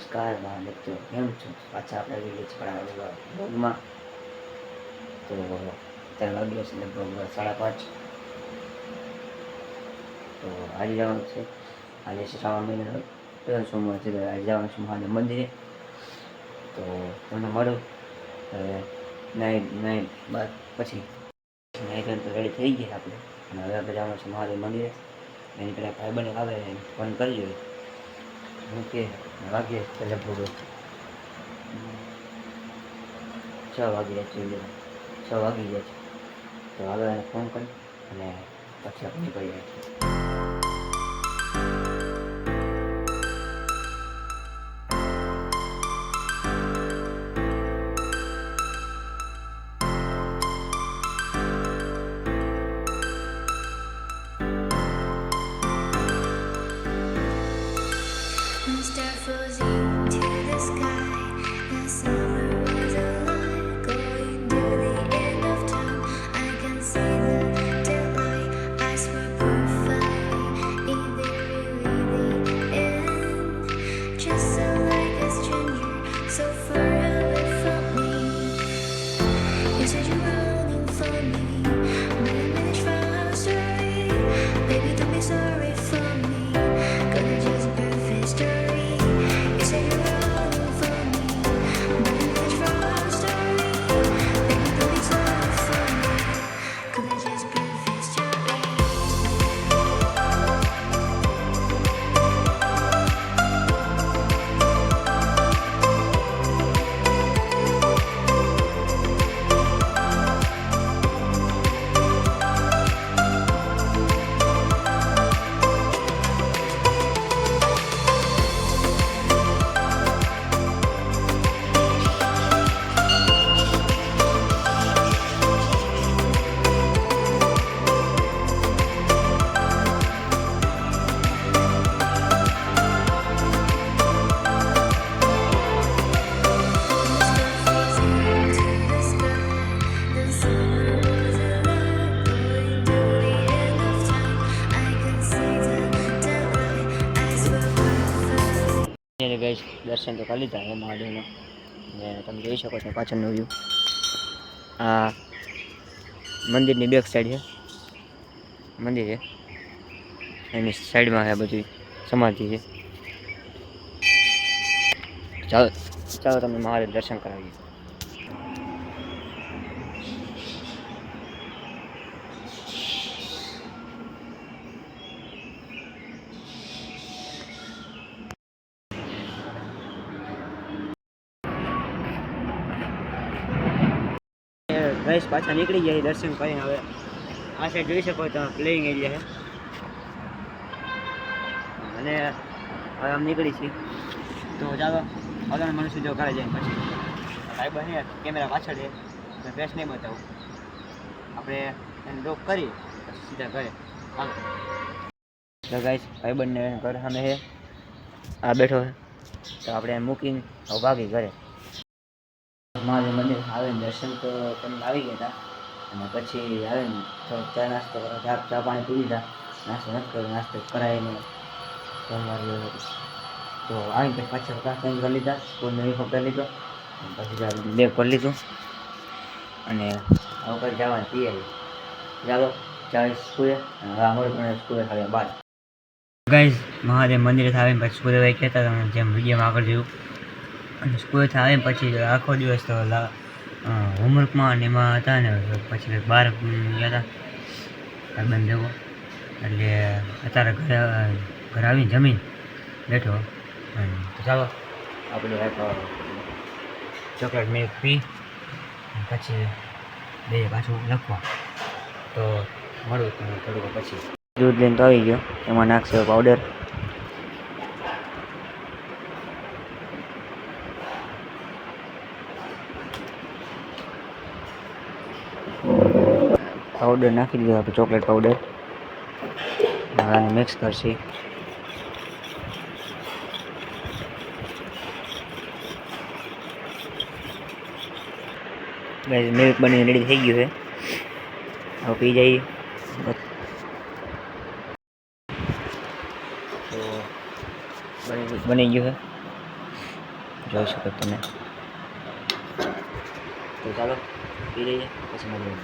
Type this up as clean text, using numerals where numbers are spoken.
નમસ્કાર મિત્રો, કેમ છો? પાછા આપણે આવી ગયા છીએ આપણા બ્લોગમાં. તો અત્યારે વાગ્યા છે લગભગ 5:30. તો આજે જવાનું છે, આજે શ્રાવણ મહિનાનો પહેલો સોમવાર છે. આજે જવાનું છે મહાદેવ મંદિરે. તો તમને મળું નાઇટ બાદ પછી નાઇટ તો રેડી થઈ ગયા આપણે, અને હવે આપણે જવાનું છે મહાદેવ મંદિરે. એની પહેલાં ભાઈબંધ આવે ફોન કરી જોઈએ. હું કે વાગ્યે લગભગ 6 વાગી જાય છે, 6 વાગી જાય છે. તો હવે એને ફોન કરી અને પછી આપણે નીકળી જાય છે. ગાઈસ, દર્શન તો કરી લીધા મહાદેવનો, ને તમે જોઈ શકો છો પાછળનો વ્યૂ. આ મંદિરની બેક સાઈડ છે, મંદિર છે એની સાઈડમાં છે બધી સમાધિ છે. ચાલો ચાલો તમને મહાદેવ દર્શન કરાવીએ. ગઈશ પાછા નીકળી ગયા દર્શન કરીને. હવે આ સાઈડ જોઈ શકો તો પ્લેઇંગ એરિયા છે, અને હવે આમ નીકળી છીએ. તો ચાલો આગળ મનુષ્ય જો કરે જાય પછી ભાઈ બને કેમેરા પાછળ છે, ફેસ નહીં બતાવું. આપણે એને ડ્રોપ કરી પછી સીધા ઘરે હાલો. તો ગાઈશ ભાઈબંધને ઘર સામે છે, આ બેઠો છે. તો આપણે મૂકીને હવે ભાગી ઘરે. મહાદેવ મંદિર આવીને દર્શન તો તમને આવી ગયા હતા, અને પછી આવીને થોડોક ચા નાસ્તો કરો, ચા પાણી પી લીધા. નાસ્તો નથી કર્યો, નાસ્તો કરાવીને જમવા. તો આવીને પછી પાછળ ક્લાસ ચેન્જ કરી લીધા, સ્કૂલનો યુનિફોર્મ પહેરી લીધો, પછી બેગ કરી લીધું, અને હવે પછી જવાની તૈયારી. ચાલો ચાલીસ સ્કૂલે, અને હવે અમારું પણ સ્કૂલે ખાલી 12. ગાઈઝ મહાદેવ મંદિરે આવીને પછી સ્કૂલે વહી કહેતા હતા જેમ વિડીયોમાં આગળ જોયું. અને સ્કૂલેથી આવીને પછી આખો દિવસ તો હોમવર્કમાં અને એમાં હતા ને, પછી બહાર ગયા હતા બંધ દેવો. એટલે અત્યારે ઘરે આવીને જમીન બેઠો. તો ચાલો આપણે એક ચોકલેટ મિલ્ક પી પછી બે પાછું લખવા. તો મળું તમે થોડુંક પછી. દૂધ લઈને તો આવી ગયો, એમાં નાખશે પાવડર. પાવડર નાખી દીધો આપણે, ચોકલેટ પાવડર. આને મિક્સ કરશી. મિલ્ક બનીને રેડી થઈ ગયું છે, હવે પી જઈએ. તો બની ગયું છે. જોઈ શકો તમે. તો ચાલો પી લઈએ પછી મળીએ.